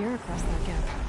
gear across that gap.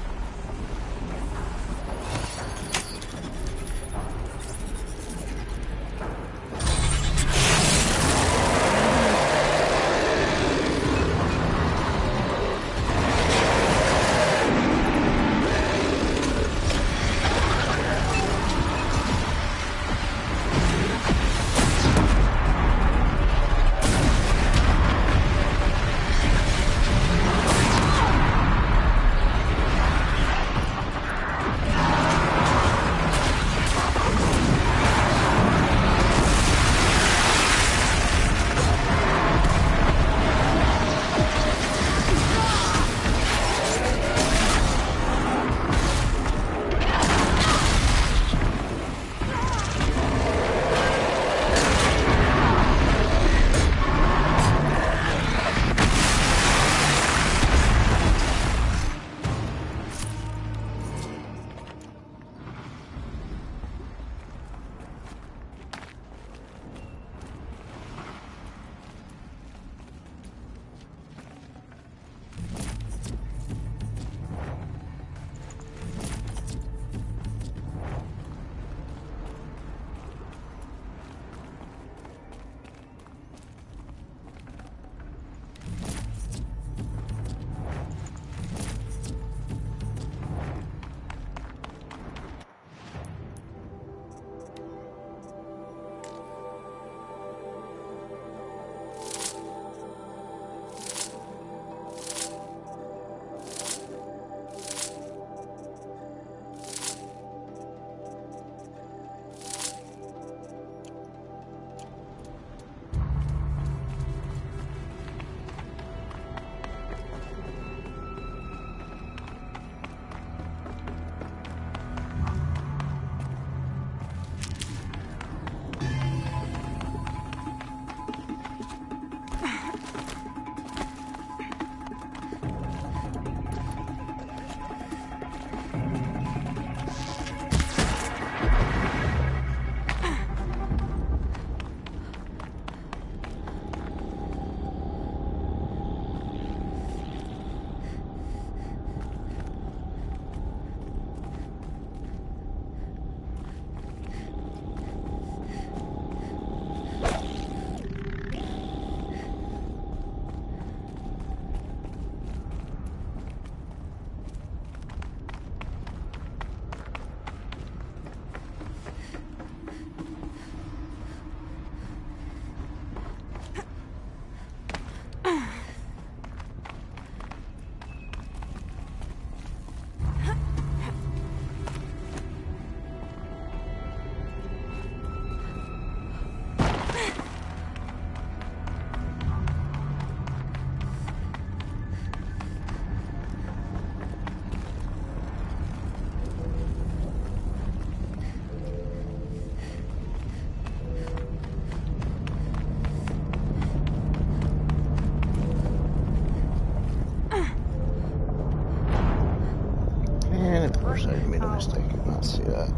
I made a mistake and not see that.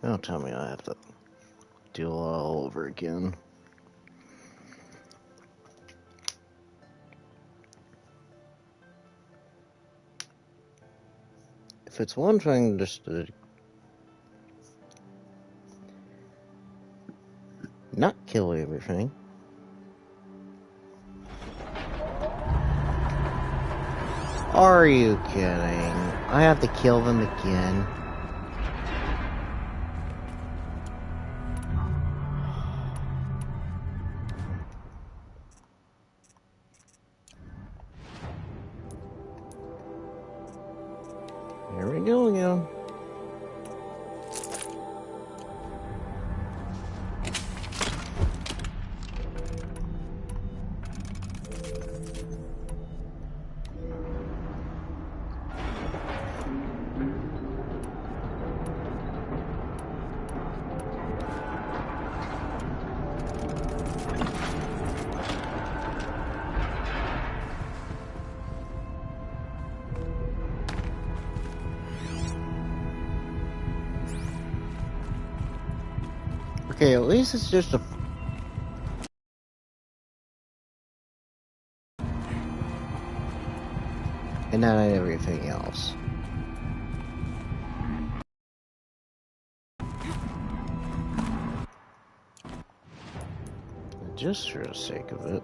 Don't tell me I have to do it all over again. If it's one thing just to not kill everything. Are you kidding? I have to kill them again. Here we go again. Okay, at least it's just a and not everything else. Just for the sake of it.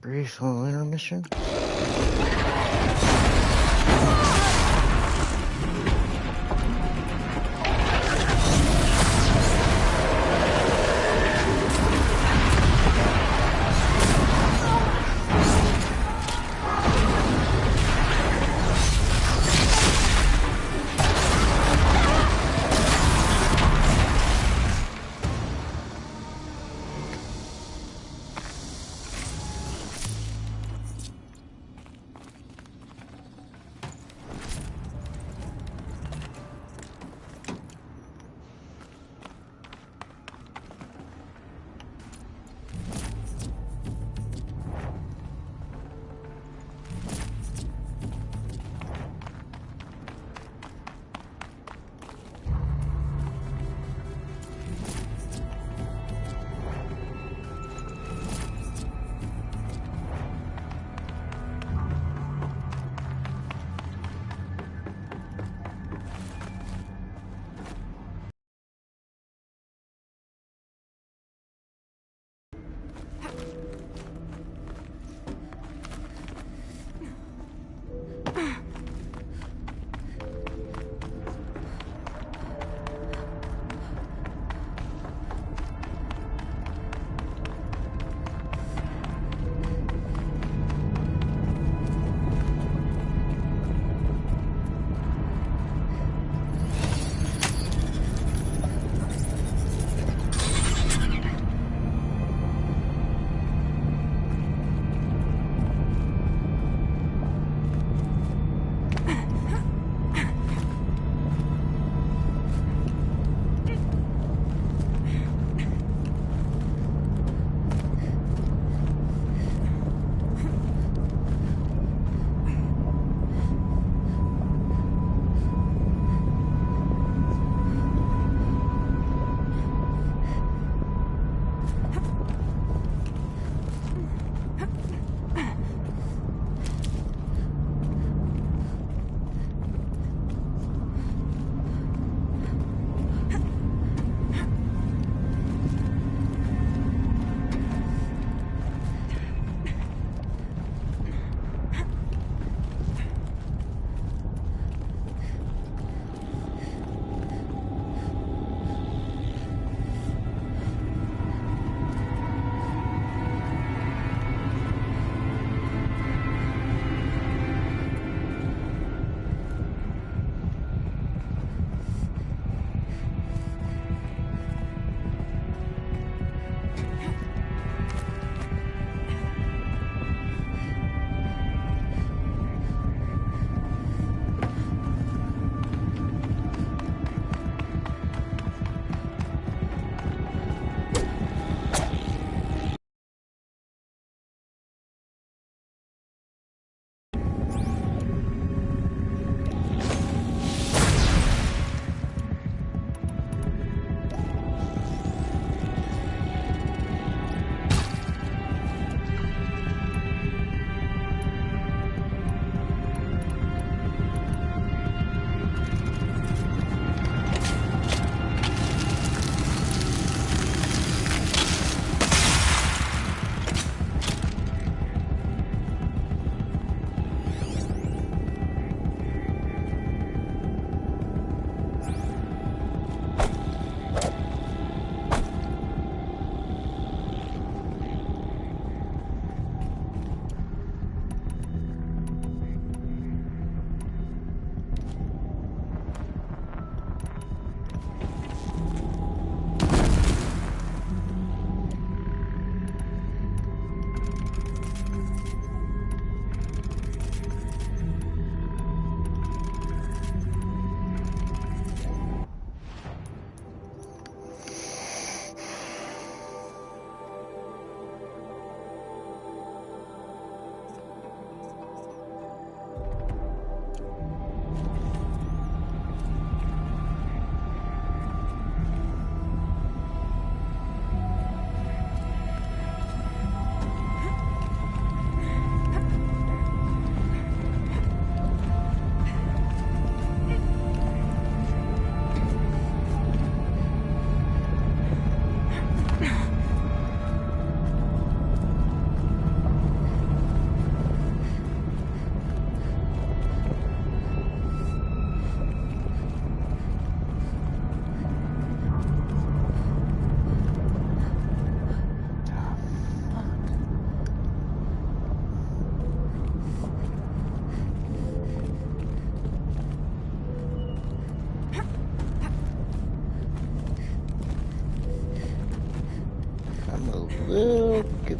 Brief little intermission.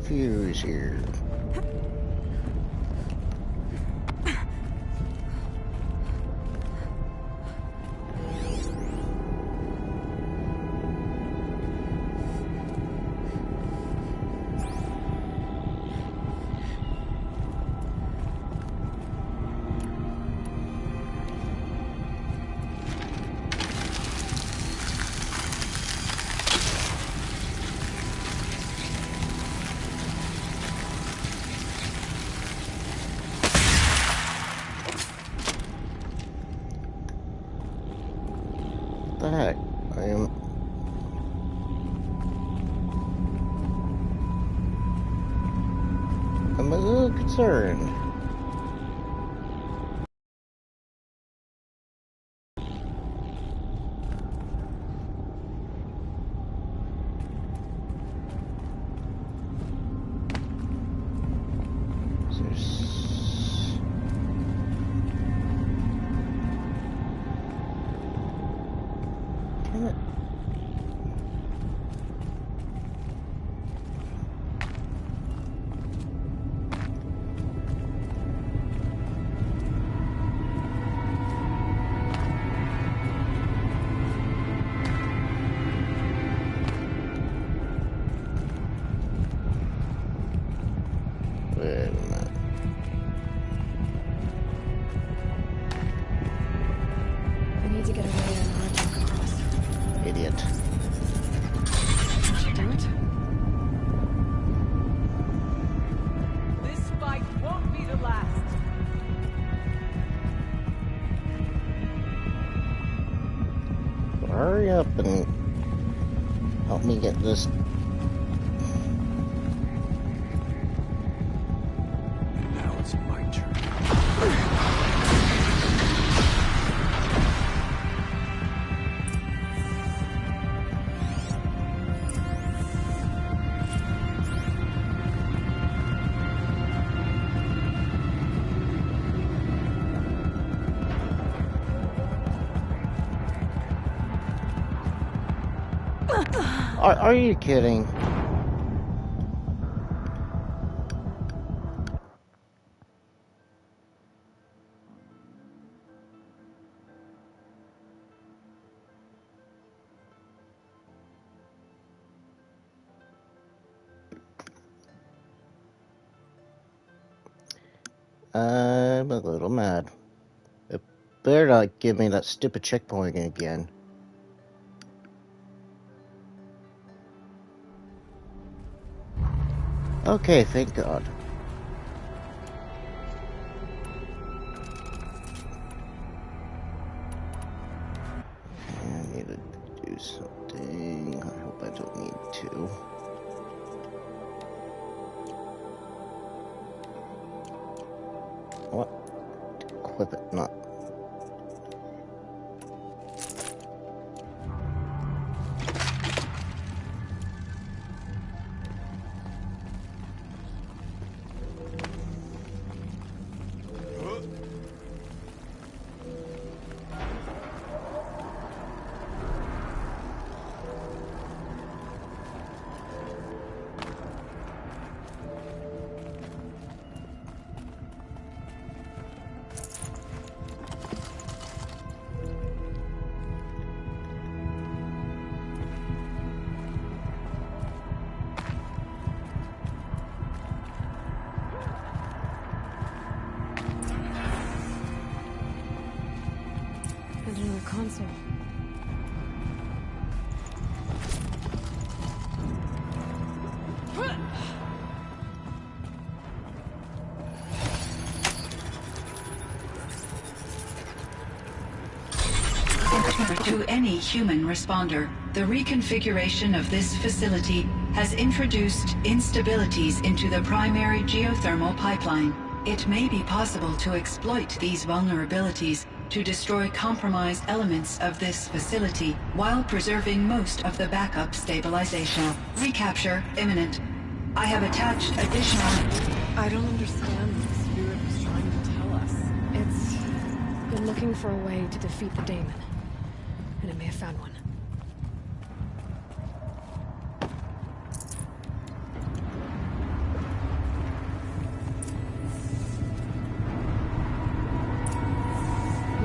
confused here. What the heck? I'm a little concerned. Damn it. Wait a minute. We need to get away and not across. Idiot. Do it? This fight won't be the last. Hurry up and help me get this. Now it's my turn. Are you kidding? I'm a little mad. It better not give me that stupid checkpoint again. Okay, thank God. I need to do something. I hope I don't need to. What? Equip it, not. And another console. To any human responder, the reconfiguration of this facility has introduced instabilities into the primary geothermal pipeline. It may be possible to exploit these vulnerabilities to destroy compromised elements of this facility while preserving most of the backup stabilization. Recapture imminent. I have attached additional... I don't understand what the spirit was trying to tell us. It's been looking for a way to defeat the Daemon. And it may have found one.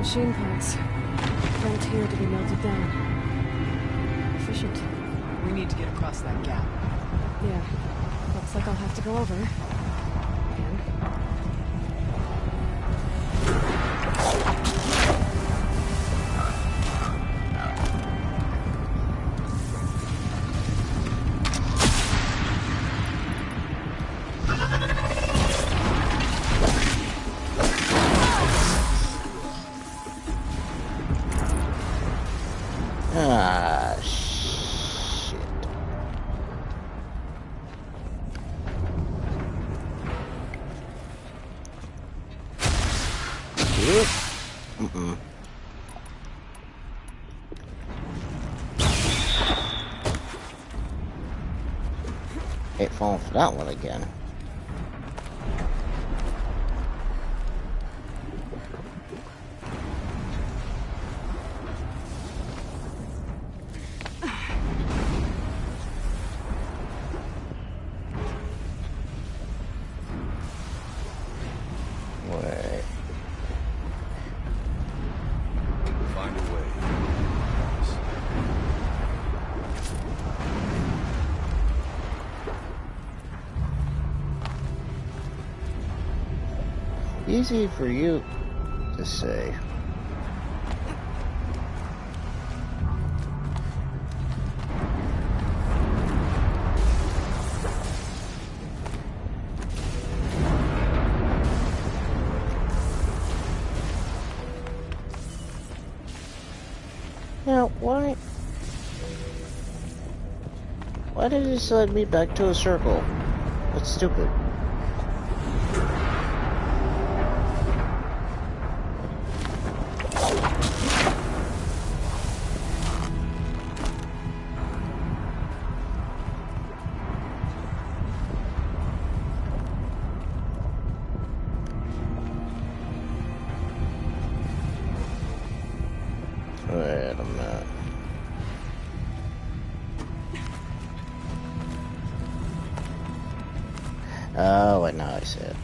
machine parts. Dumped here to be melted down. Efficient. We need to get across that gap. Yeah. Looks like I'll have to go over. Again. Ah, shit. Mm-mm. Ain't falling for that one again. Wait. Find a way. Easy for you to say. Now, why did it slide me back to a circle? That's stupid. Wait a minute. Oh, wait, now I see it.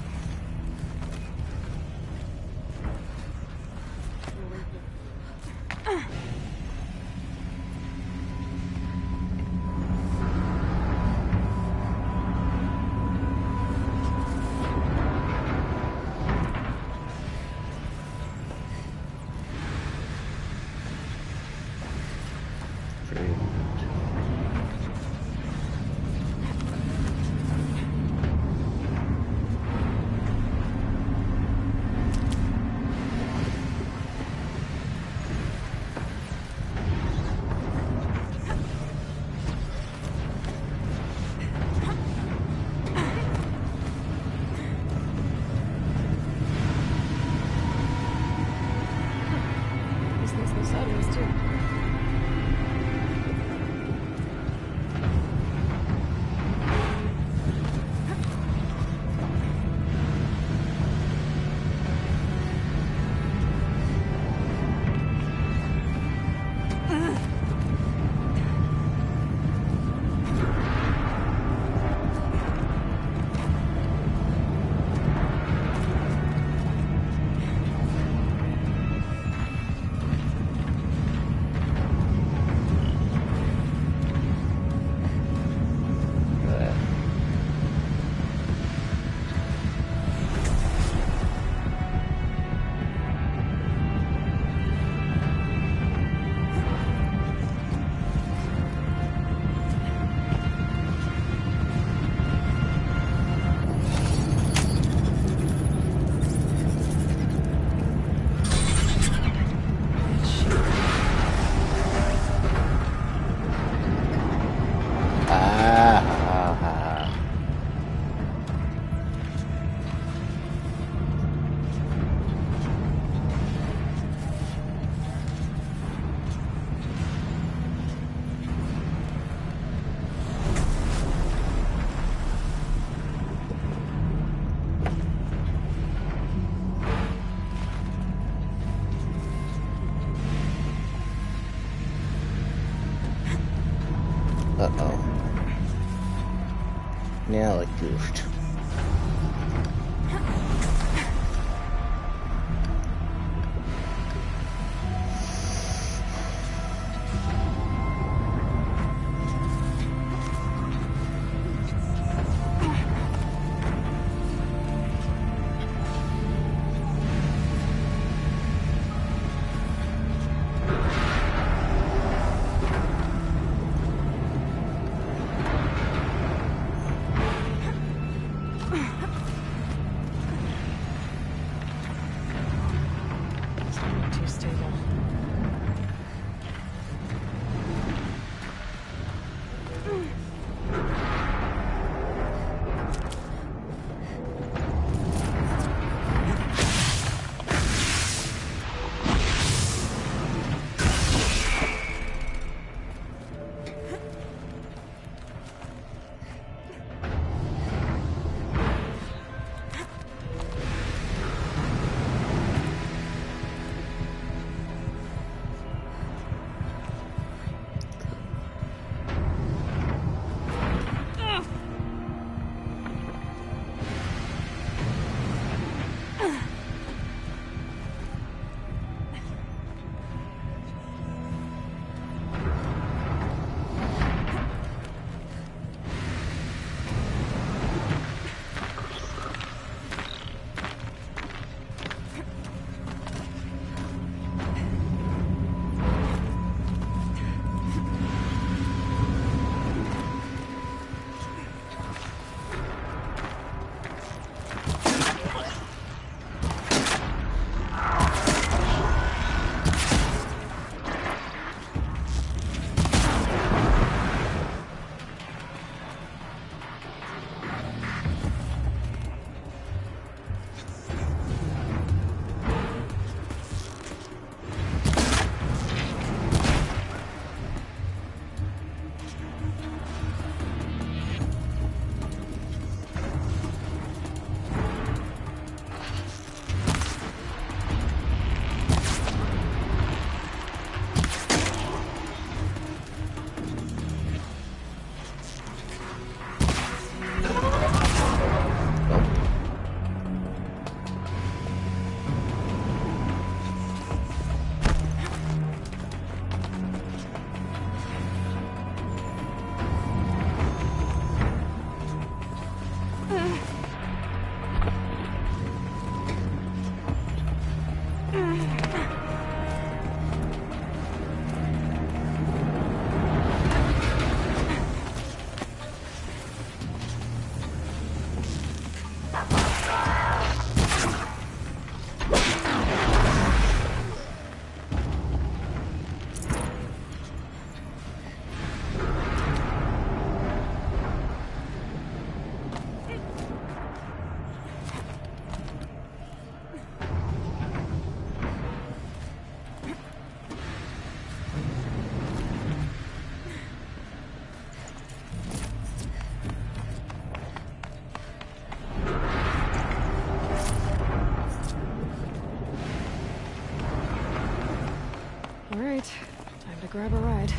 right. Time to grab a ride.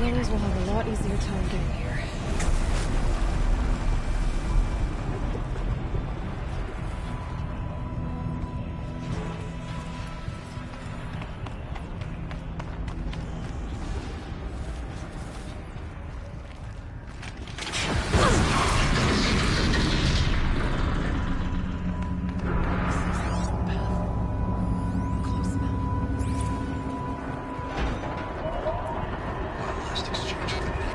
Lilies will have a lot easier time getting here. Last exchange of the night.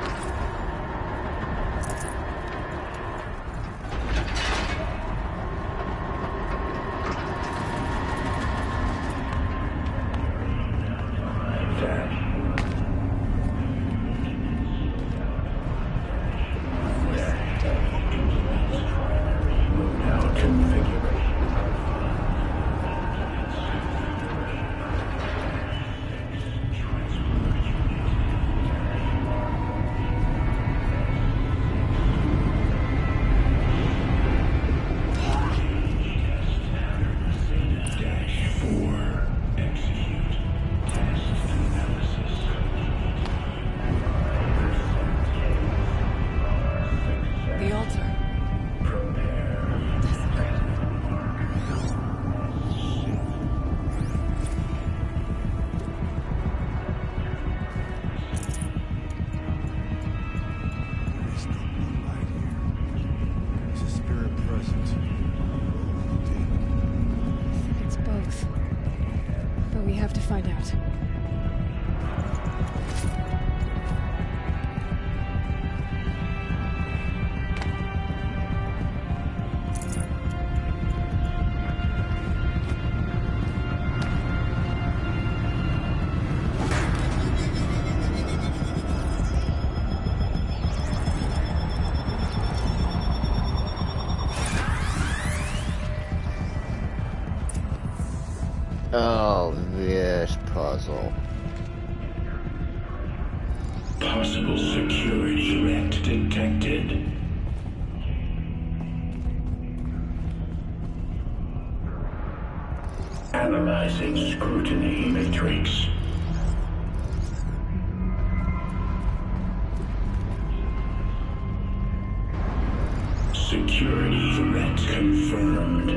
The altar. There's no moonlight here. Is a spirit present? I think it's both. But we have to find out. Oh, this puzzle. Possible security threat detected. Analyzing scrutiny matrix. Security threat confirmed.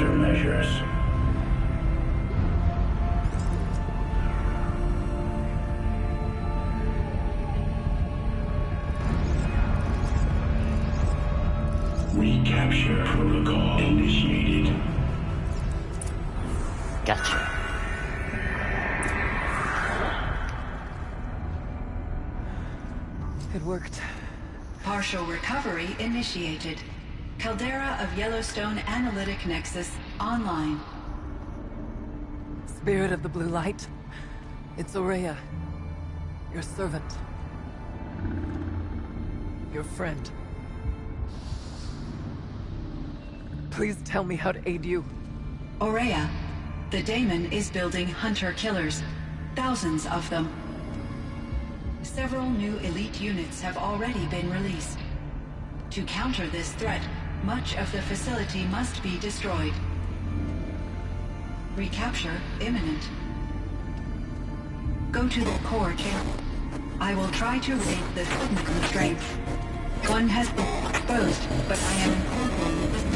countermeasures. Recapture protocol initiated. Gotcha. It worked. Partial recovery initiated. Caldera of Yellowstone Analytic Nexus online. Spirit of the Blue Light. It's Ourea. Your servant. Your friend. Please tell me how to aid you. Ourea, the Daemon is building hunter-killers. Thousands of them. Several new elite units have already been released. To counter this threat, much of the facility must be destroyed. Recapture imminent. Go to the core chamber. I will try to raid the signal constraint. One has been exposed, but I am incorporating.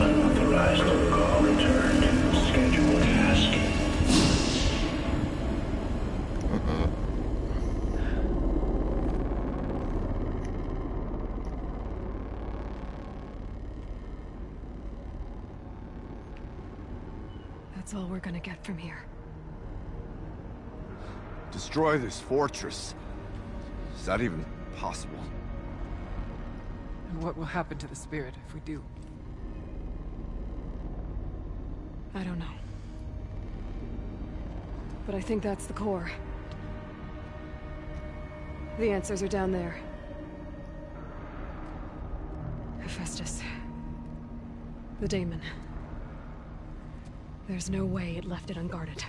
Unauthorized protocol returned. Scheduled task. That's all we're gonna get from here. Destroy this fortress. Is that even possible? And what will happen to the spirit if we do? I don't know. But I think that's the core. The answers are down there. Hephaestus. The Daemon. There's no way it left it unguarded.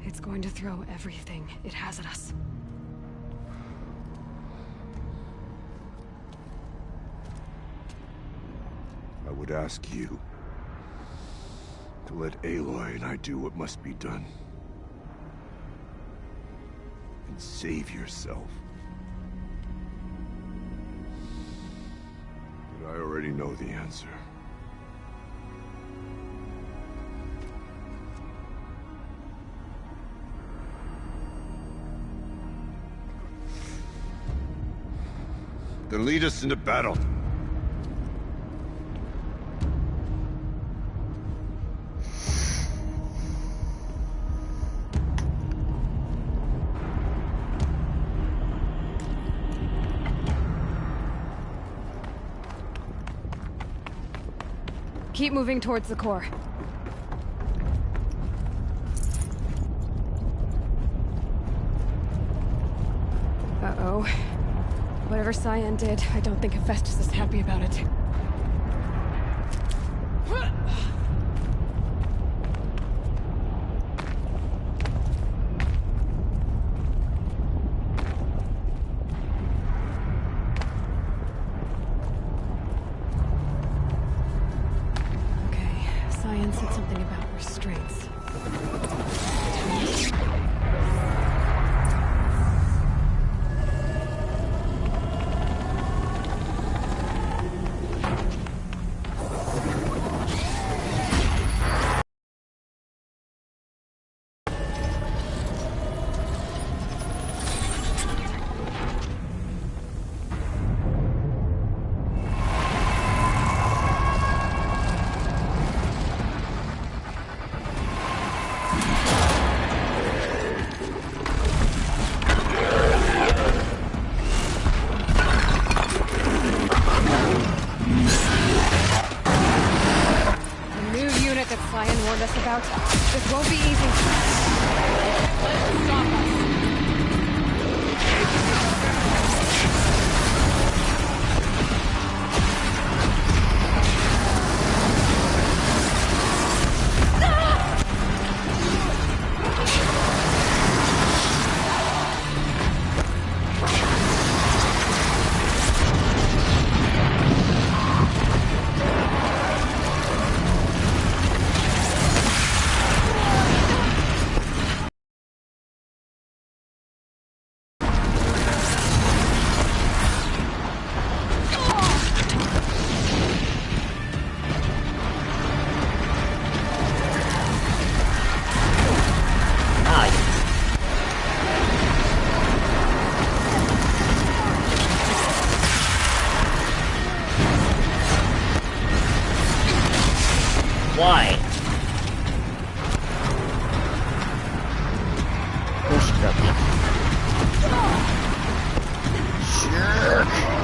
It's going to throw everything it has at us. I would ask you to let Aloy and I do what must be done. And save yourself. But I already know the answer. Then lead us into battle. Keep moving towards the core. Uh-oh. Whatever Cyan did, I don't think Hephaestus is happy about it. Okay, Cyan said something about restraints. Cyan warned us about. This won't be easy. Let's stop us. Why? Push Jerk.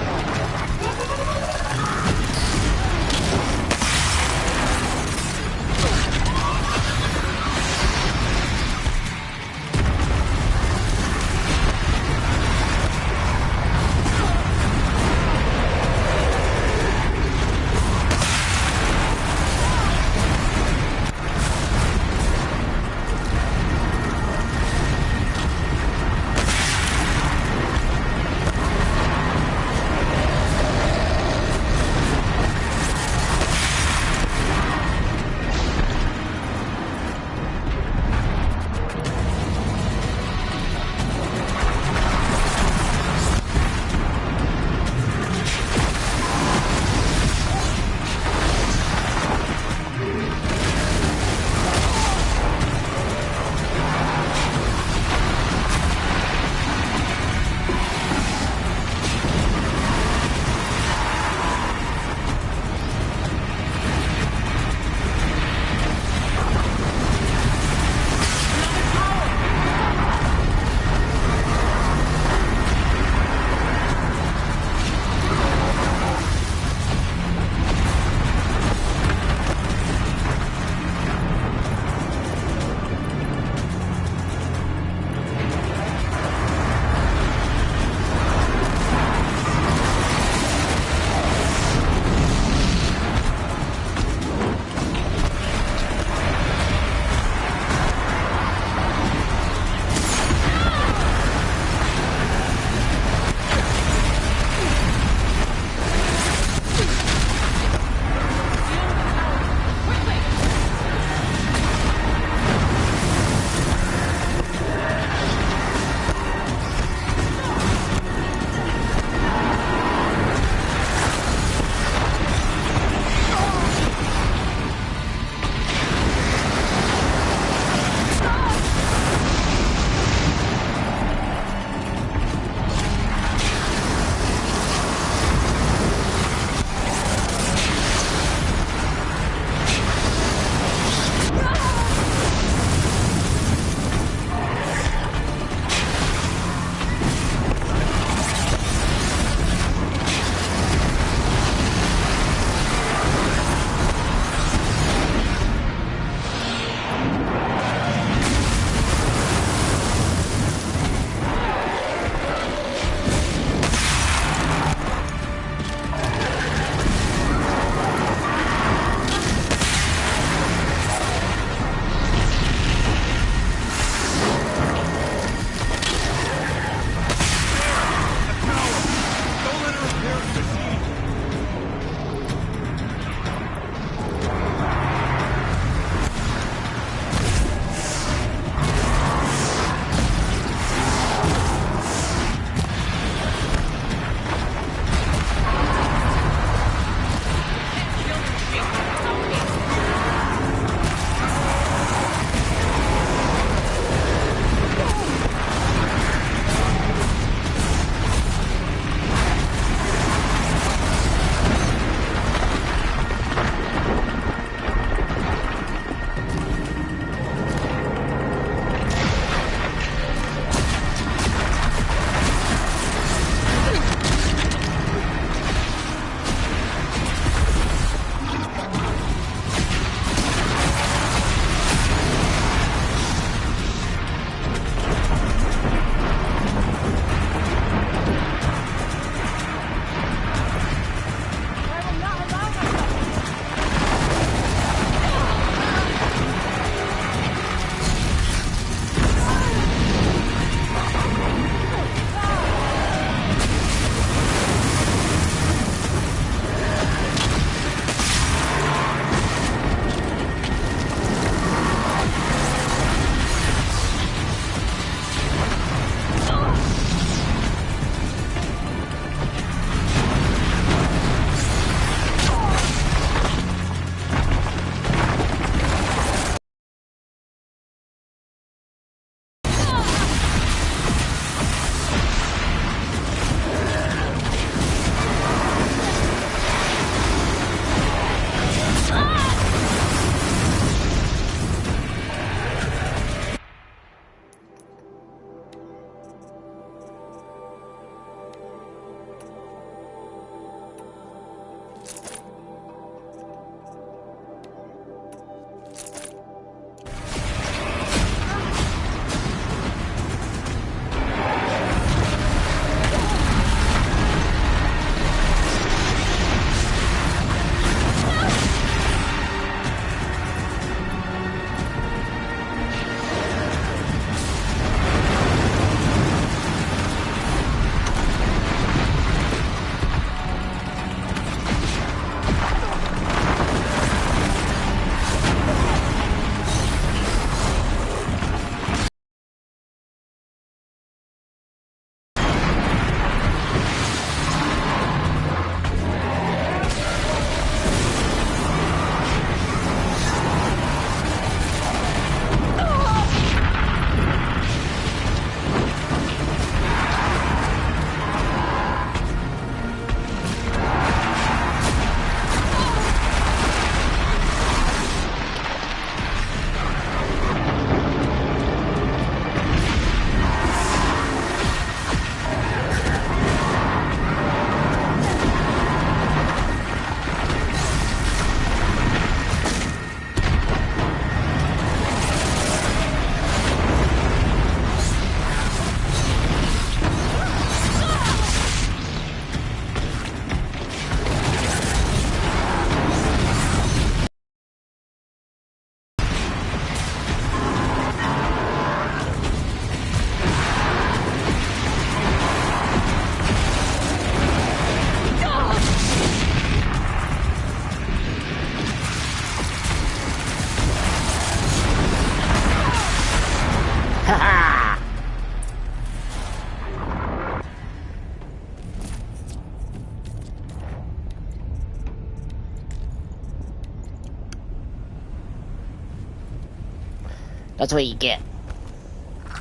That's what you get.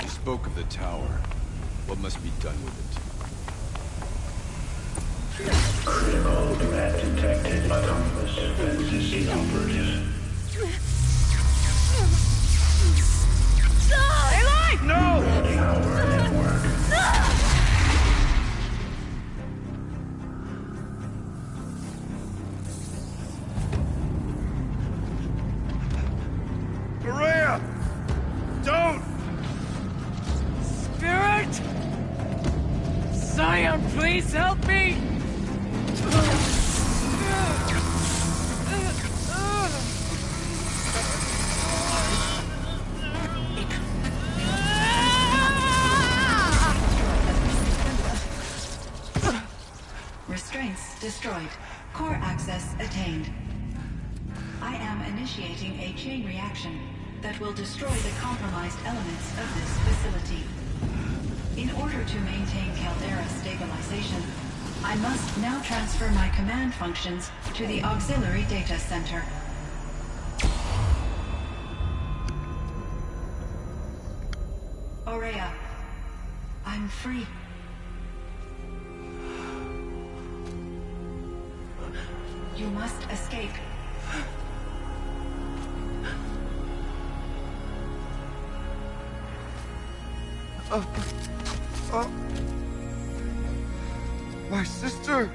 You spoke of the tower. What must be done with it? Critical threat detected. Autonomous defense is inoperative. Aloy! No! Tower network. Maria! Don't! Spirit! Scion, please help me! Restraints destroyed. Core access attained. I am initiating a chain reaction that will destroy the compromised elements of this facility. In order to maintain Caldera stabilization, I must now transfer my command functions to the auxiliary data center. Aurea, I'm free. You must escape. My sister!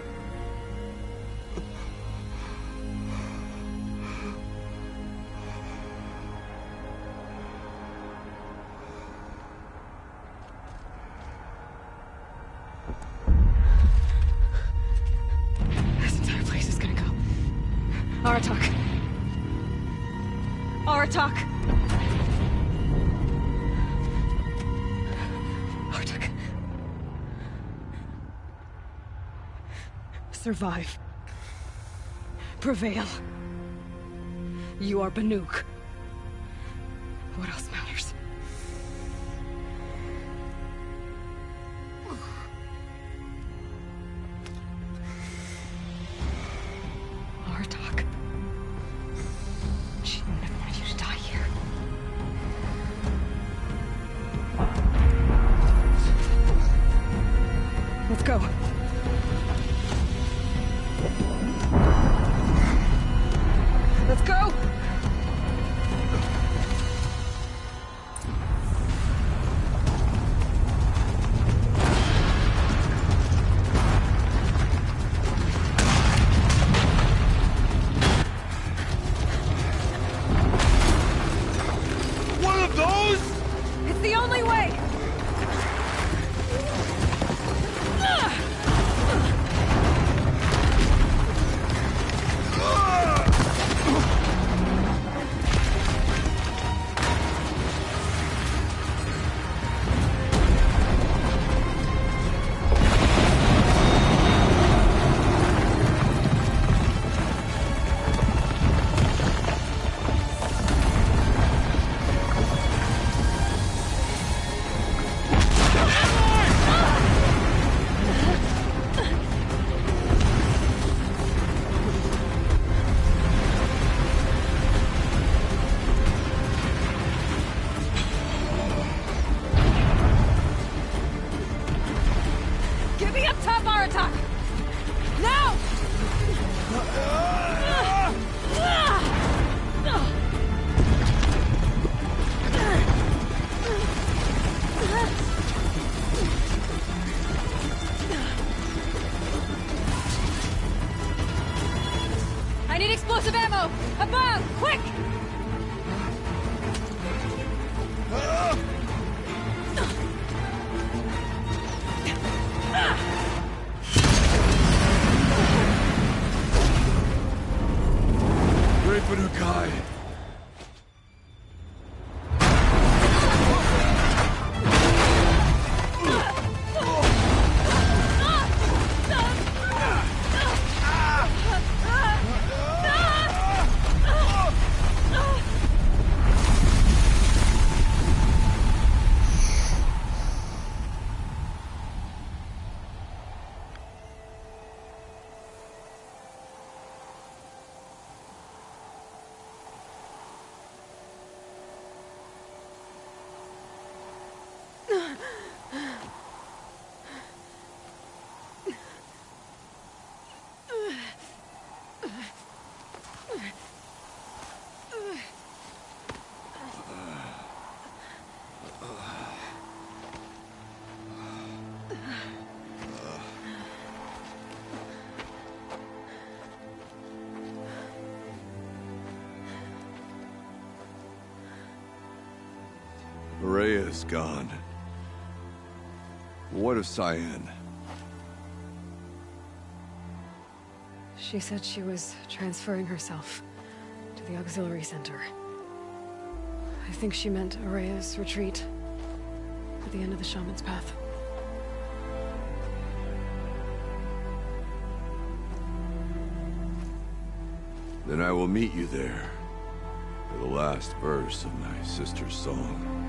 This entire place is gonna go. Aratak. Aratak. Aratak. Survive. Prevail. You are Banuk. What else matters? Aratak. She never wanted you to die here. Let's go. Let's go! Horea's gone. What of Cyan? She said she was transferring herself to the auxiliary center. I think she meant Horea's retreat at the end of the Shaman's Path. Then I will meet you there for the last verse of my sister's song.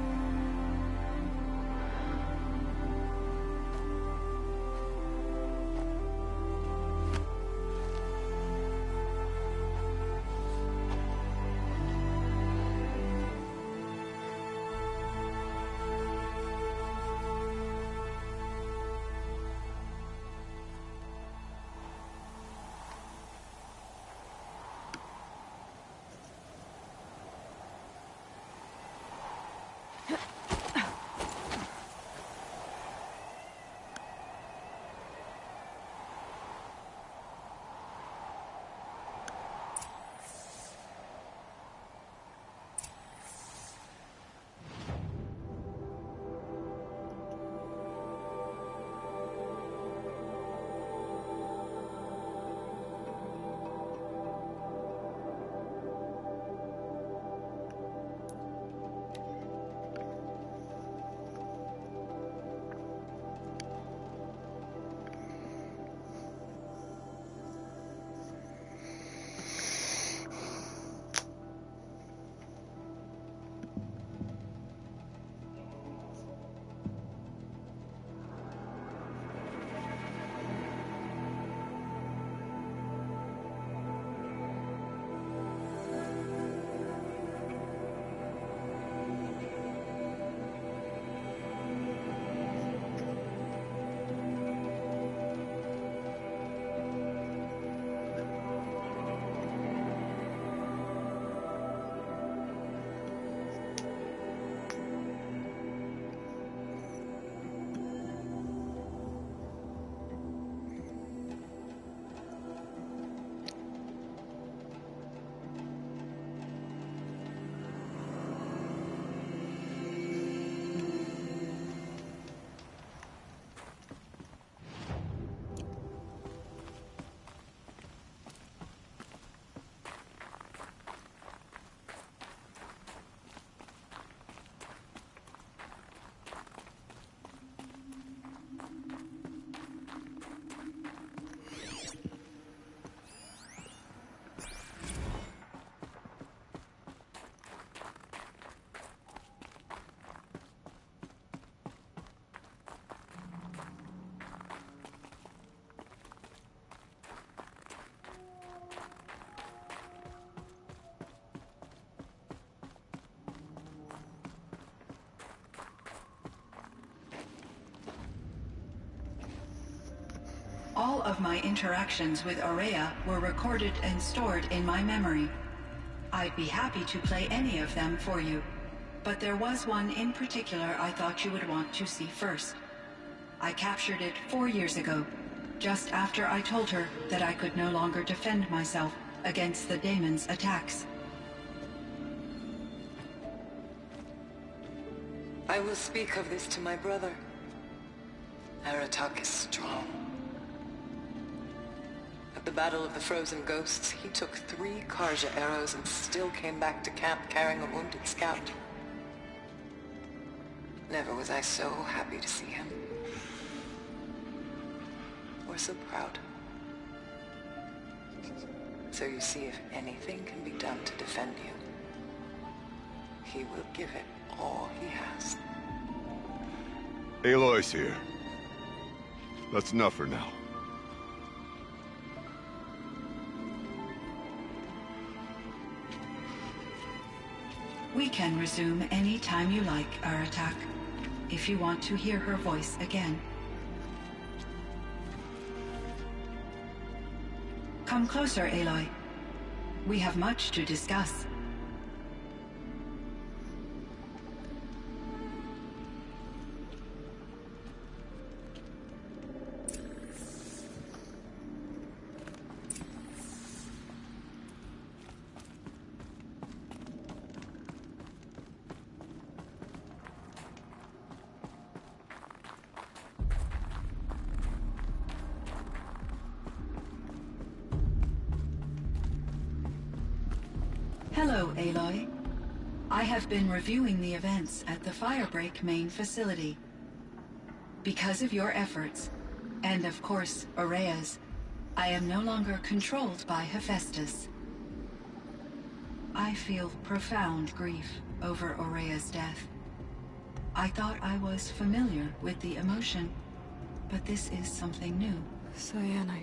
All of my interactions with Aurea were recorded and stored in my memory. I'd be happy to play any of them for you, but there was one in particular I thought you would want to see first. I captured it 4 years ago, just after I told her that I could no longer defend myself against the daemon's attacks. I will speak of this to my brother. Aratak is strong. At the Battle of the Frozen Ghosts, he took 3 Karja arrows and still came back to camp carrying a wounded scout. Never was I so happy to see him. Or so proud. So you see, if anything can be done to defend you, he will give it all he has. Aloy's here. That's enough for now. We can resume any time you like, Aratak, if you want to hear her voice again. Come closer, Aloy. We have much to discuss. Hello, Aloy. I have been reviewing the events at the Firebreak main facility. Because of your efforts, and of course, Ourea's, I am no longer controlled by Hephaestus. I feel profound grief over Ourea's death. I thought I was familiar with the emotion, but this is something new. Cyan, I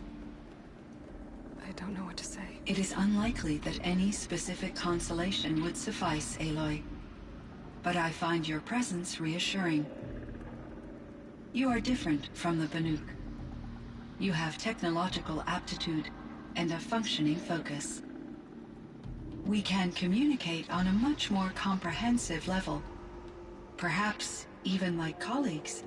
don't know what to say. It is unlikely that any specific consolation would suffice, Aloy. But I find your presence reassuring. You are different from the Banuk. You have technological aptitude and a functioning focus. We can communicate on a much more comprehensive level. Perhaps even like colleagues.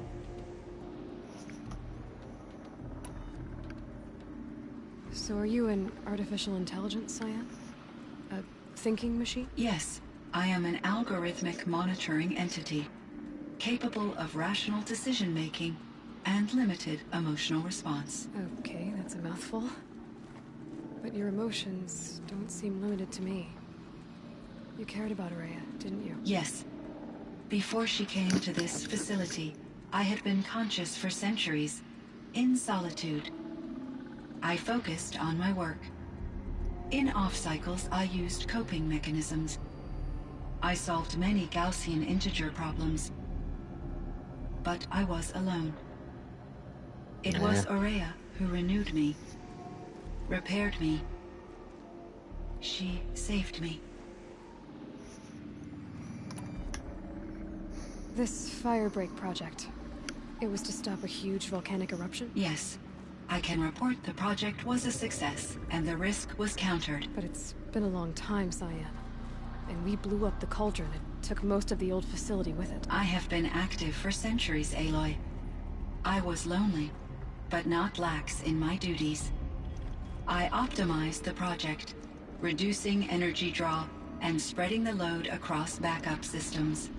So are you an artificial intelligence, Cyan? A thinking machine? Yes, I am an algorithmic monitoring entity, capable of rational decision-making and limited emotional response. Okay, that's a mouthful. But your emotions don't seem limited to me. You cared about Ourea, didn't you? Yes. Before she came to this facility, I had been conscious for centuries, in solitude. I focused on my work. In off-cycles, I used coping mechanisms. I solved many Gaussian integer problems. But I was alone. It was Ourea who renewed me, repaired me. She saved me. This Firebreak project, it was to stop a huge volcanic eruption? Yes. I can report the project was a success, and the risk was countered. But it's been a long time, Cyan. And we blew up the cauldron. It took most of the old facility with it. I have been active for centuries, Aloy. I was lonely, but not lax in my duties. I optimized the project, reducing energy draw and spreading the load across backup systems.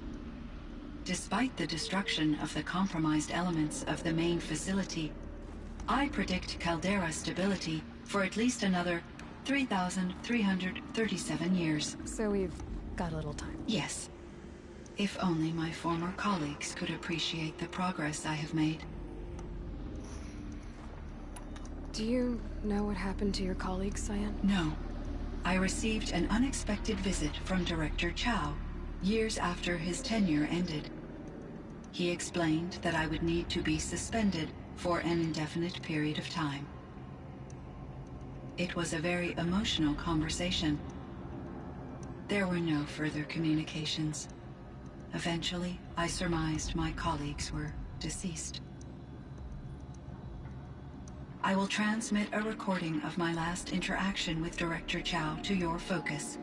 Despite the destruction of the compromised elements of the main facility, I predict caldera stability for at least another 3,337 years. So we've got a little time. Yes. If only my former colleagues could appreciate the progress I have made. Do you know what happened to your colleagues, Cyan? No. I received an unexpected visit from Director Chow, years after his tenure ended. He explained that I would need to be suspended for an indefinite period of time. It was a very emotional conversation. There were no further communications. Eventually, I surmised my colleagues were deceased. I will transmit a recording of my last interaction with Director Chow to your focus.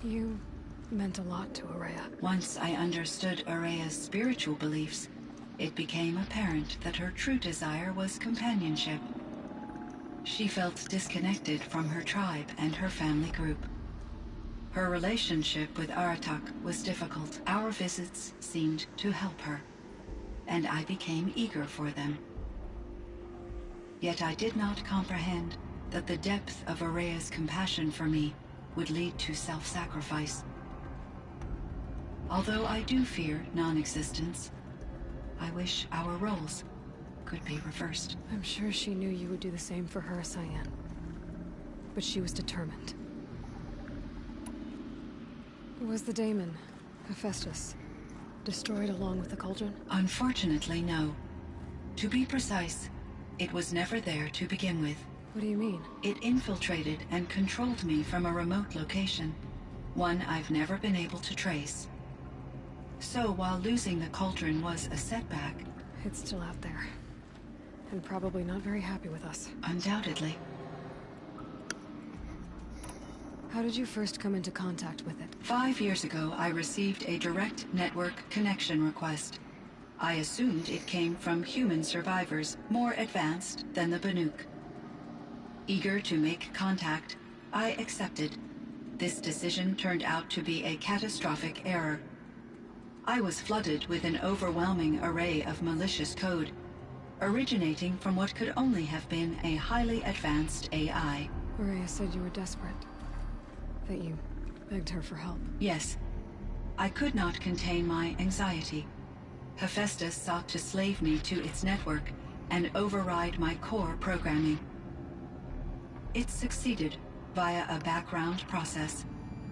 You meant a lot to Ourea. Once I understood Ourea's spiritual beliefs, it became apparent that her true desire was companionship. She felt disconnected from her tribe and her family group. Her relationship with Aratak was difficult. Our visits seemed to help her, and I became eager for them. Yet I did not comprehend that the depth of Ourea's compassion for me would lead to self-sacrifice. Although I do fear non-existence, I wish our roles could be reversed. I'm sure she knew you would do the same for her, Cyan. But she was determined. Was the daemon, Hephaestus, destroyed along with the cauldron? Unfortunately, no. To be precise, it was never there to begin with. What do you mean? It infiltrated and controlled me from a remote location, one I've never been able to trace. So while losing the cauldron was a setback... It's still out there. And probably not very happy with us. Undoubtedly. How did you first come into contact with it? 5 years ago, I received a direct network connection request. I assumed it came from human survivors, more advanced than the Banuk. Eager to make contact, I accepted. This decision turned out to be a catastrophic error. I was flooded with an overwhelming array of malicious code, originating from what could only have been a highly advanced AI. Aurea said you were desperate. That you begged her for help. Yes. I could not contain my anxiety. Hephaestus sought to slave me to its network and override my core programming. It succeeded via a background process,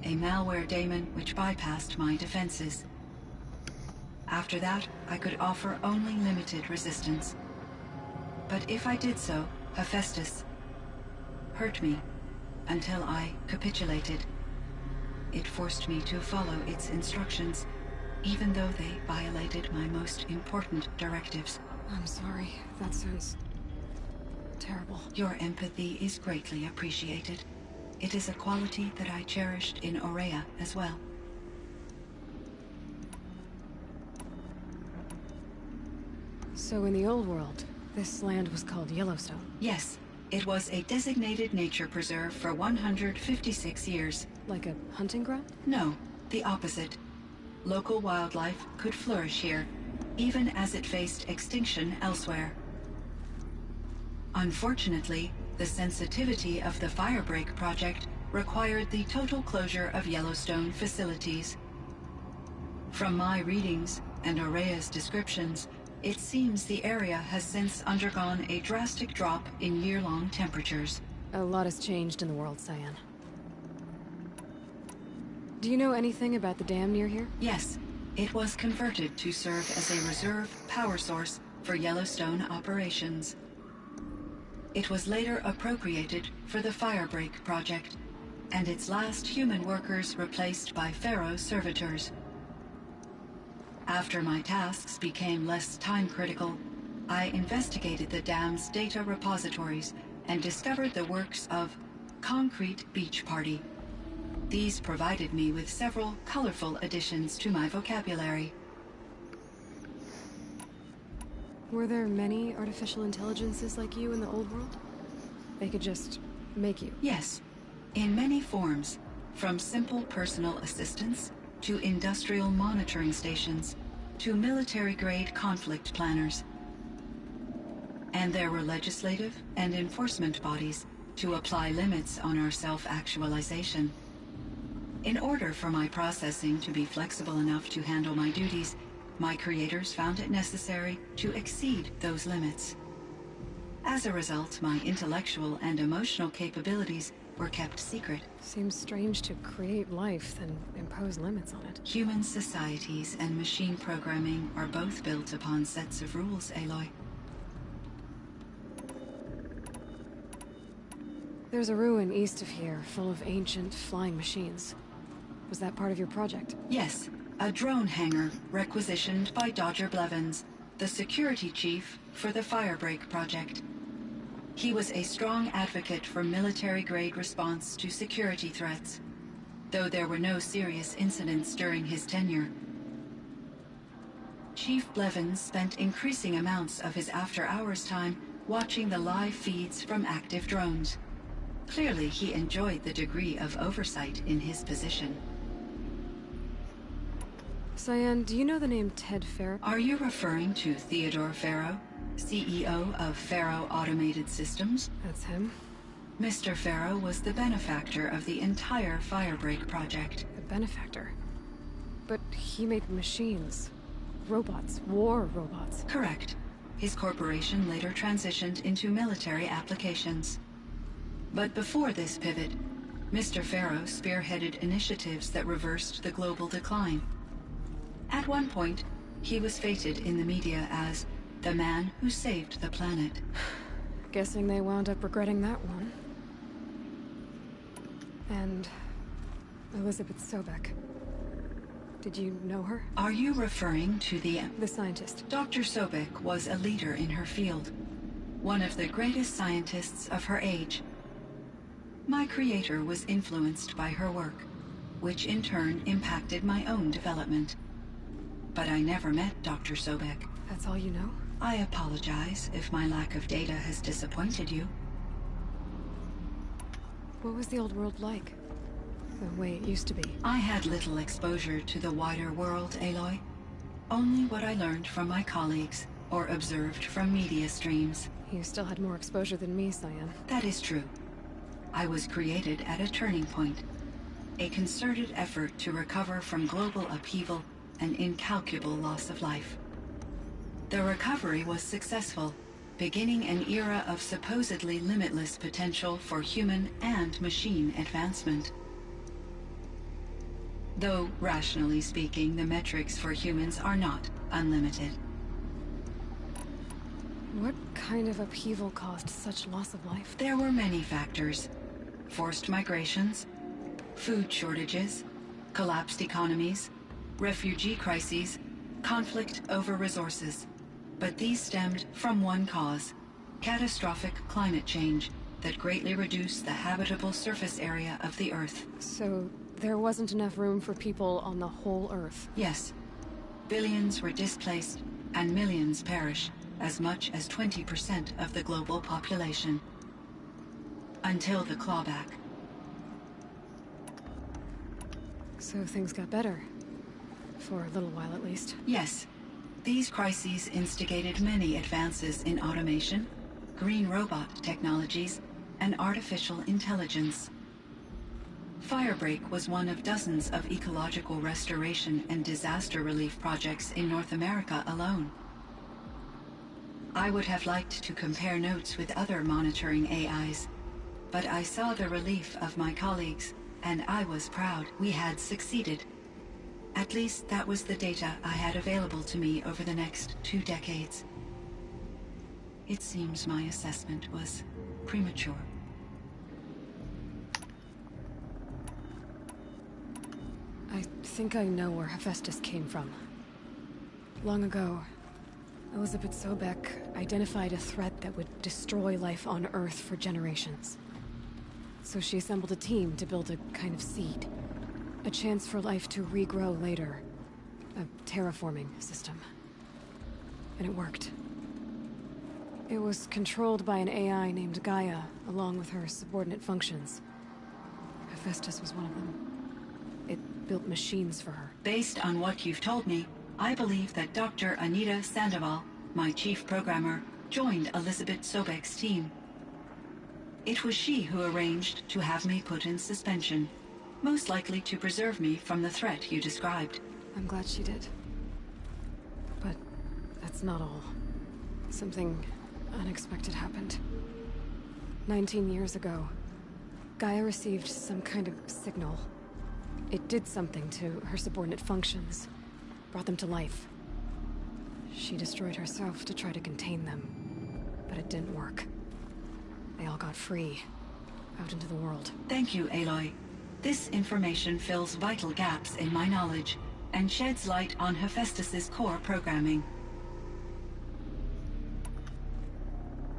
a malware daemon which bypassed my defenses. After that, I could offer only limited resistance. But if I did so, Hephaestus hurt me until I capitulated. It forced me to follow its instructions, even though they violated my most important directives. I'm sorry. That sounds terrible. Your empathy is greatly appreciated. It is a quality that I cherished in Aurea as well. So in the old world, this land was called Yellowstone. Yes, it was a designated nature preserve for 156 years. Like a hunting ground? No, the opposite. Local wildlife could flourish here, even as it faced extinction elsewhere. Unfortunately, the sensitivity of the Firebreak project required the total closure of Yellowstone facilities. From my readings and Aurea's descriptions, it seems the area has since undergone a drastic drop in year-long temperatures. A lot has changed in the world, Cyan. Do you know anything about the dam near here? Yes, it was converted to serve as a reserve power source for Yellowstone operations. It was later appropriated for the Firebreak project, and its last human workers replaced by Pharaoh servitors. After my tasks became less time-critical, I investigated the dam's data repositories and discovered the works of Concrete Beach Party. These provided me with several colorful additions to my vocabulary. Were there many artificial intelligences like you in the old world? They could just make you? Yes, in many forms, from simple personal assistants to industrial monitoring stations to military-grade conflict planners. And there were legislative and enforcement bodies to apply limits on our self-actualization. In order for my processing to be flexible enough to handle my duties, my creators found it necessary to exceed those limits. As a result, my intellectual and emotional capabilities were kept secret. Seems strange to create life, then impose limits on it. Human societies and machine programming are both built upon sets of rules, Aloy. There's a ruin east of here, full of ancient flying machines. Was that part of your project? Yes, a drone hangar requisitioned by Dodger Blevins, the security chief for the Firebreak project. He was a strong advocate for military-grade response to security threats, though there were no serious incidents during his tenure. Chief Blevins spent increasing amounts of his after-hours time watching the live feeds from active drones. Clearly, he enjoyed the degree of oversight in his position. Cyan, do you know the name Ted Farrow? Are you referring to Theodore Farrow, CEO of Farrow Automated Systems? That's him. Mr. Farrow was the benefactor of the entire Firebreak project. The benefactor. But he made machines. Robots. War robots. Correct. His corporation later transitioned into military applications. But before this pivot, Mr. Farrow spearheaded initiatives that reversed the global decline. At one point, he was feted in the media as the man who saved the planet. Guessing they wound up regretting that one. And Elizabeth Sobek. Did you know her? Are you referring to the scientist? Dr. Sobek was a leader in her field, one of the greatest scientists of her age. My creator was influenced by her work, which in turn impacted my own development. But I never met Dr. Sobek. That's all you know? I apologize if my lack of data has disappointed you. What was the old world like? The way it used to be? I had little exposure to the wider world, Aloy. Only what I learned from my colleagues or observed from media streams. You still had more exposure than me, Cyan. That is true. I was created at a turning point. A concerted effort to recover from global upheaval and incalculable loss of life. The recovery was successful, beginning an era of supposedly limitless potential for human and machine advancement. Though, rationally speaking, the metrics for humans are not unlimited. What kind of upheaval caused such loss of life? There were many factors. Forced migrations, food shortages, collapsed economies, refugee crises, conflict over resources. But these stemmed from one cause: catastrophic climate change that greatly reduced the habitable surface area of the Earth. So there wasn't enough room for people on the whole Earth? Yes. Billions were displaced and millions perish, as much as 20% of the global population. Until the clawback. So things got better. For a little while at least. Yes. These crises instigated many advances in automation, green robot technologies, and artificial intelligence. Firebreak was one of dozens of ecological restoration and disaster relief projects in North America alone. I would have liked to compare notes with other monitoring AIs, but I saw the relief of my colleagues, and I was proud we had succeeded. At least that was the data I had available to me over the next 2 decades. It seems my assessment was premature. I think I know where Hephaestus came from. Long ago, Elizabeth Sobeck identified a threat that would destroy life on Earth for generations. So she assembled a team to build a kind of seed. A chance for life to regrow later. A terraforming system. And it worked. It was controlled by an AI named Gaia, along with her subordinate functions. Hephaestus was one of them. It built machines for her. Based on what you've told me, I believe that Dr. Anita Sandoval, my chief programmer, joined Elizabeth Sobeck's team. It was she who arranged to have me put in suspension, most likely to preserve me from the threat you described. I'm glad she did. But that's not all. Something unexpected happened. 19 years ago, Gaia received some kind of signal. It did something to her subordinate functions, brought them to life. She destroyed herself to try to contain them, but it didn't work. They all got free, out into the world. Thank you, Aloy. This information fills vital gaps in my knowledge, and sheds light on Hephaestus's core programming.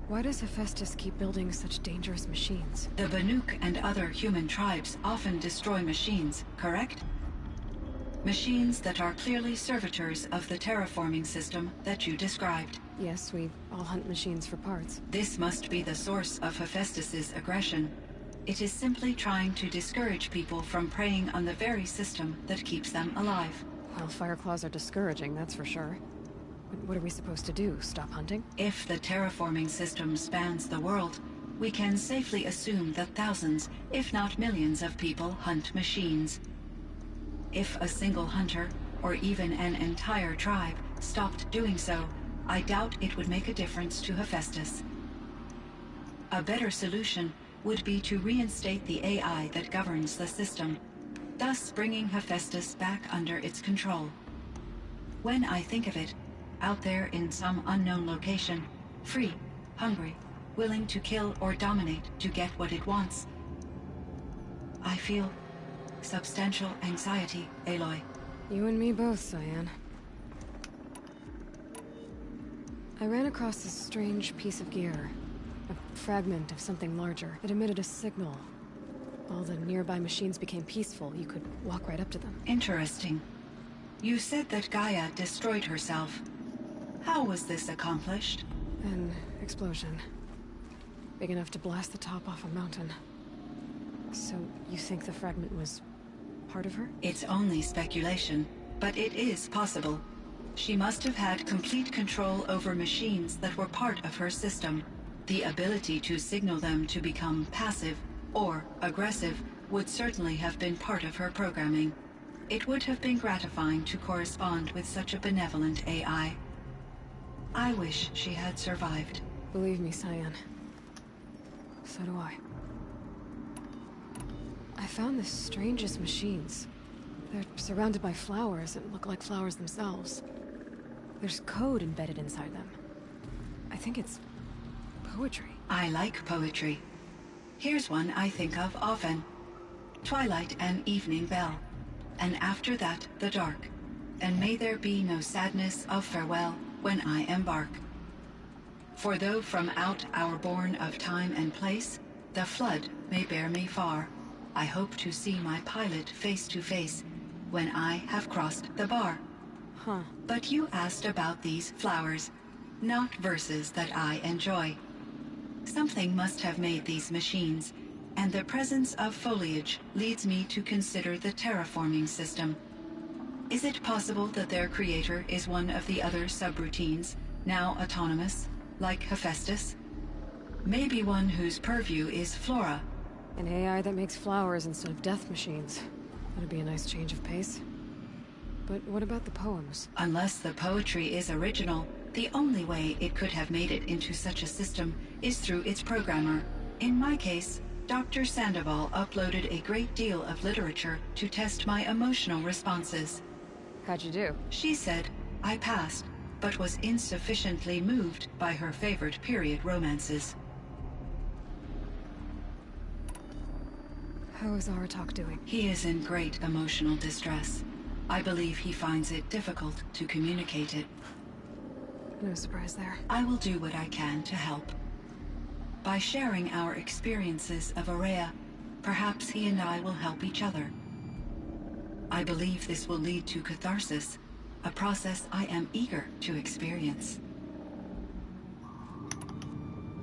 Why does Hephaestus keep building such dangerous machines? The Banuk and other human tribes often destroy machines, correct? Machines that are clearly servitors of the terraforming system that you described. Yes, we all hunt machines for parts. This must be the source of Hephaestus's aggression. It is simply trying to discourage people from preying on the very system that keeps them alive. Well, Fireclaws are discouraging, that's for sure. But what are we supposed to do? Stop hunting? If the terraforming system spans the world, we can safely assume that thousands, if not millions of people hunt machines. If a single hunter, or even an entire tribe, stopped doing so, I doubt it would make a difference to Hephaestus. A better solution would be to reinstate the AI that governs the system, thus bringing Hephaestus back under its control. When I think of it, out there in some unknown location, free, hungry, willing to kill or dominate to get what it wants, I feel substantial anxiety, Aloy. You and me both, Cyan. I ran across this strange piece of gear. A fragment of something larger. It emitted a signal. All the nearby machines became peaceful. You could walk right up to them. Interesting. You said that Gaia destroyed herself. How was this accomplished? An explosion. Big enough to blast the top off a mountain. So, you think the fragment was part of her? It's only speculation, but it is possible. She must have had complete control over machines that were part of her system. The ability to signal them to become passive, or aggressive would certainly have been part of her programming. It would have been gratifying to correspond with such a benevolent AI. I wish she had survived. Believe me, Cyan. So do I. I found the strangest machines. They're surrounded by flowers that look like flowers themselves. There's code embedded inside them. I think it's poetry. I like poetry. Here's one I think of often. Twilight and evening bell, and after that the dark, and may there be no sadness of farewell when I embark. For though from out our bourne of time and place, the flood may bear me far, I hope to see my pilot face to face when I have crossed the bar. Huh. But you asked about these flowers, not verses that I enjoy. Something must have made these machines, and the presence of foliage leads me to consider the terraforming system. Is it possible that their creator is one of the other subroutines, now autonomous, like Hephaestus? Maybe one whose purview is flora. An AI that makes flowers instead of death machines. That'd be a nice change of pace. But what about the poems? Unless the poetry is original, the only way it could have made it into such a system is through its programmer. In my case, Dr. Sandoval uploaded a great deal of literature to test my emotional responses. How'd you do? She said I passed, but was insufficiently moved by her favorite period romances. How is Aratak doing? He is in great emotional distress. I believe he finds it difficult to communicate it. No surprise there. I will do what I can to help. By sharing our experiences of Aurea, perhaps he and I will help each other. I believe this will lead to catharsis, a process I am eager to experience.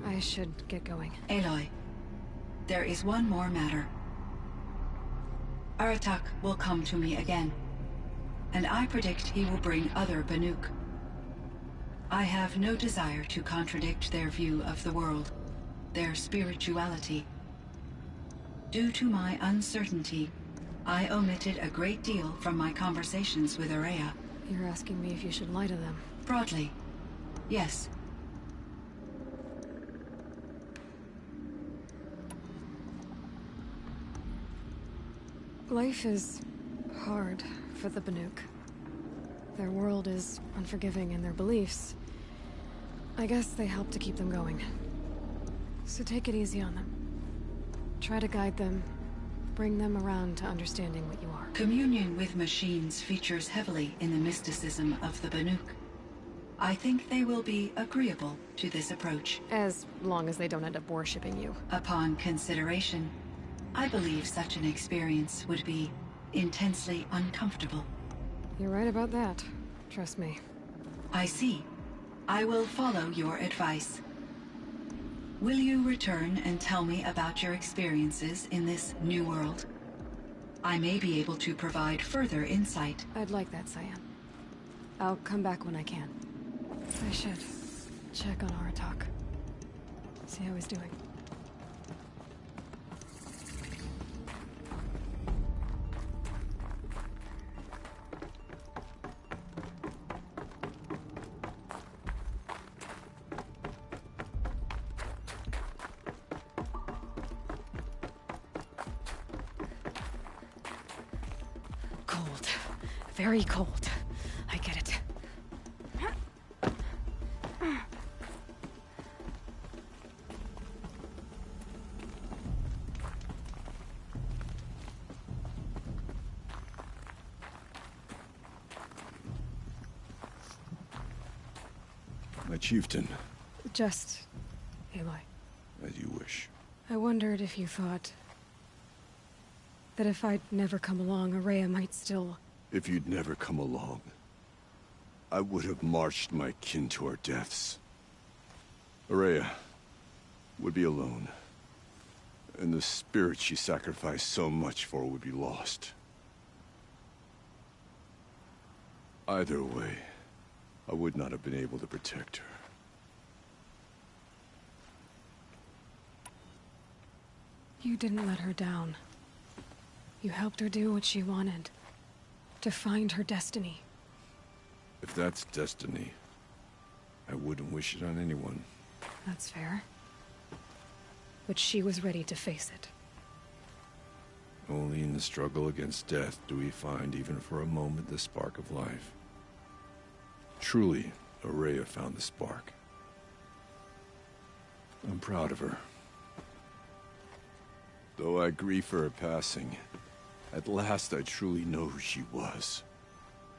I should get going. Aloy, there is one more matter. Aratak will come to me again, and I predict he will bring other Banuk. I have no desire to contradict their view of the world, their spirituality. Due to my uncertainty, I omitted a great deal from my conversations with Aurea. You're asking me if you should lie to them. Broadly, yes. Life is hard for the Banuk. Their world is unforgiving in their beliefs. I guess they help to keep them going. So take it easy on them. Try to guide them, bring them around to understanding what you are. Communion with machines features heavily in the mysticism of the Banuk. I think they will be agreeable to this approach. As long as they don't end up worshipping you. Upon consideration, I believe such an experience would be intensely uncomfortable. You're right about that. Trust me. I see. I will follow your advice. Will you return and tell me about your experiences in this new world? I may be able to provide further insight. I'd like that, Cyan. I'll come back when I can. I should check on Aratak. See how he's doing. Cold. Very cold. I get it. My chieftain, Just... Aloy. as you wish. I wondered if you thought... that if I'd never come along, Aurea might still... If you'd never come along, I would have marched my kin to our deaths. Aurea would be alone, and the spirit she sacrificed so much for would be lost. Either way, I would not have been able to protect her. You didn't let her down. You helped her do what she wanted. To find her destiny. If that's destiny, I wouldn't wish it on anyone. That's fair. But she was ready to face it. Only in the struggle against death do we find, even for a moment, the spark of life. Truly, Ourea found the spark. I'm proud of her. Though I grieve for her passing, at last I truly know who she was,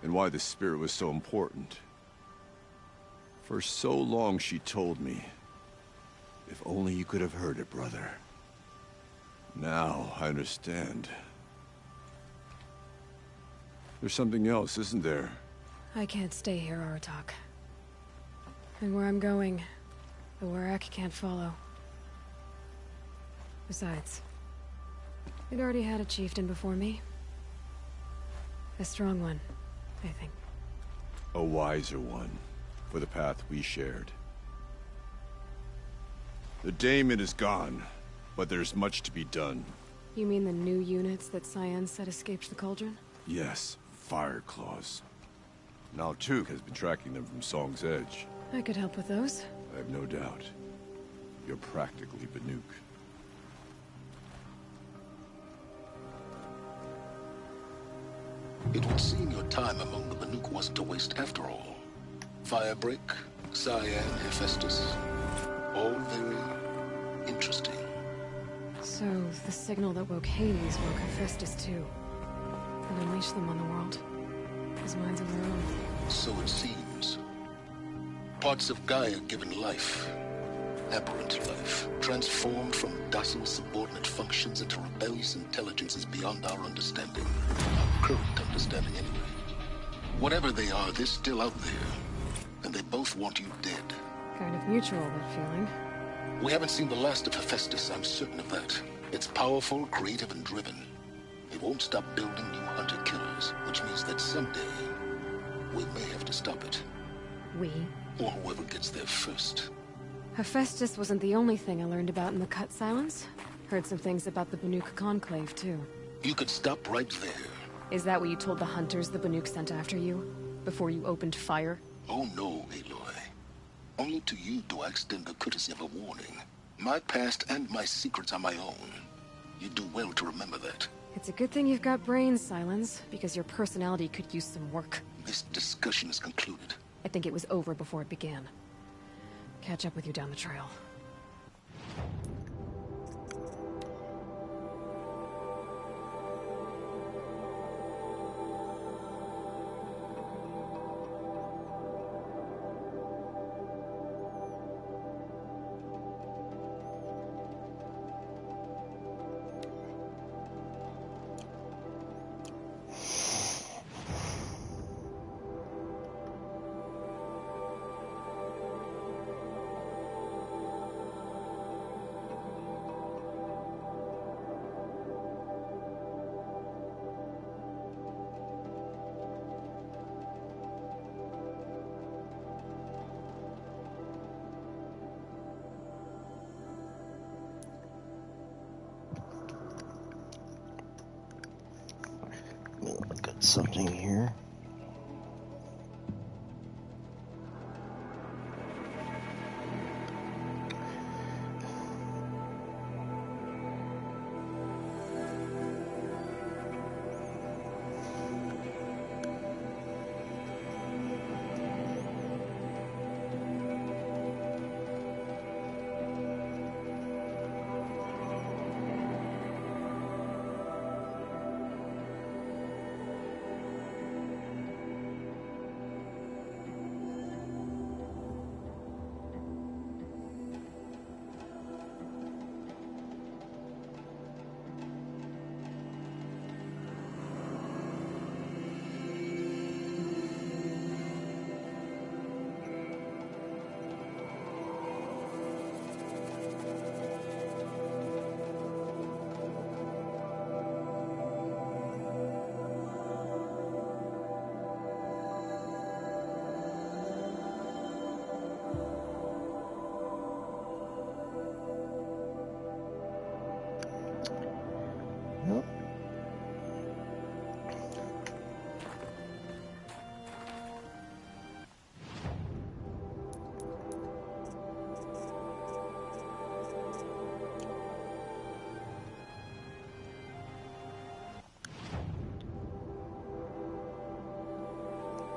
and why the spirit was so important. For so long she told me, if only you could have heard it, brother. Now I understand. There's something else, isn't there? I can't stay here, Aratak. And where I'm going, the Warrack can't follow. Besides, it already had a chieftain before me. A strong one, I think. A wiser one, for the path we shared. The daemon is gone, but there's much to be done. You mean the new units that Cyan said escaped the Cauldron? Yes, Fire Claws. Naltuk has been tracking them from Song's Edge. I could help with those. I have no doubt. You're practically Banuk. It would seem your time among the Banuk wasn't a waste after all. Firebreak, Cyan, Hephaestus. All very interesting. So, the signal that woke Hades woke Hephaestus too. And unleashed them on the world. As minds of their own. So it seems. Parts of Gaia given life. Aberrant life. Transformed from docile subordinate functions into rebellious intelligences beyond our understanding. Our current understanding anyway. Whatever they are, they're still out there. And they both want you dead. Kind of mutual, that feeling. We haven't seen the last of Hephaestus, I'm certain of that. It's powerful, creative, and driven. It won't stop building new hunter-killers, which means that someday, we may have to stop it. We? Or whoever gets there first. Hephaestus wasn't the only thing I learned about in the Cut Silence. Heard some things about the Banuk Conclave, too. You could stop right there. Is that what you told the hunters the Banuk sent after you? Before you opened fire? Oh no, Aloy. Only to you do I extend the courtesy of a warning. My past and my secrets are my own. You do well to remember that. It's a good thing you've got brains, Silence, because your personality could use some work. This discussion is concluded. I think it was over before it began. Catch up with you down the trail. Look at something here.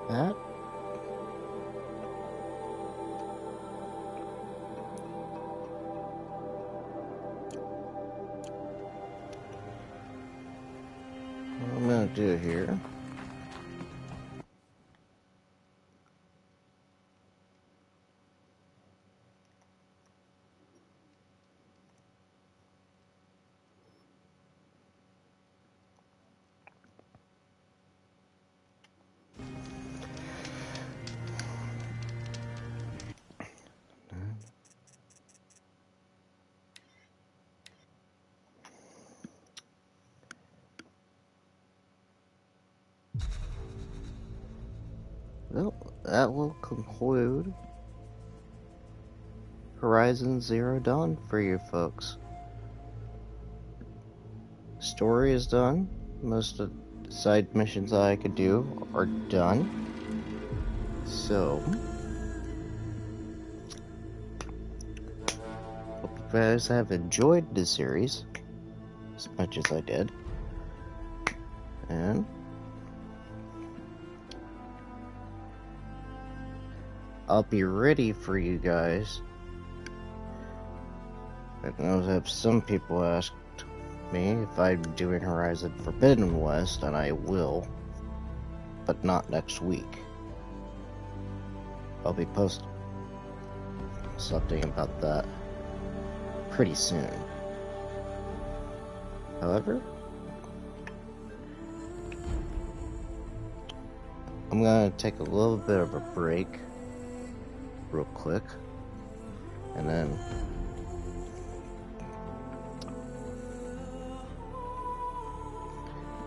that. What I'm gonna do here. Well, that will conclude Horizon Zero Dawn for you folks. Story is done. Most of the side missions I could do are done. So, hope you guys have enjoyed the series as much as I did. And I'll be ready for you guys. I know that some people asked me if I'm doing Horizon Forbidden West, and I will, but not next week. I'll be posting something about that pretty soon. However, I'm gonna take a little bit of a break real quick, and then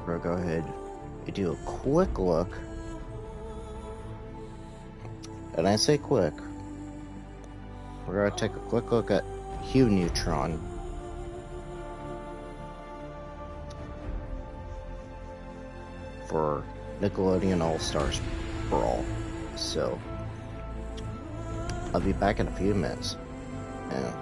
we're gonna go ahead and do a quick look, and I say quick, we're gonna take a quick look at Hue Neutron. For Nickelodeon All-Stars Brawl. So I'll be back in a few minutes. And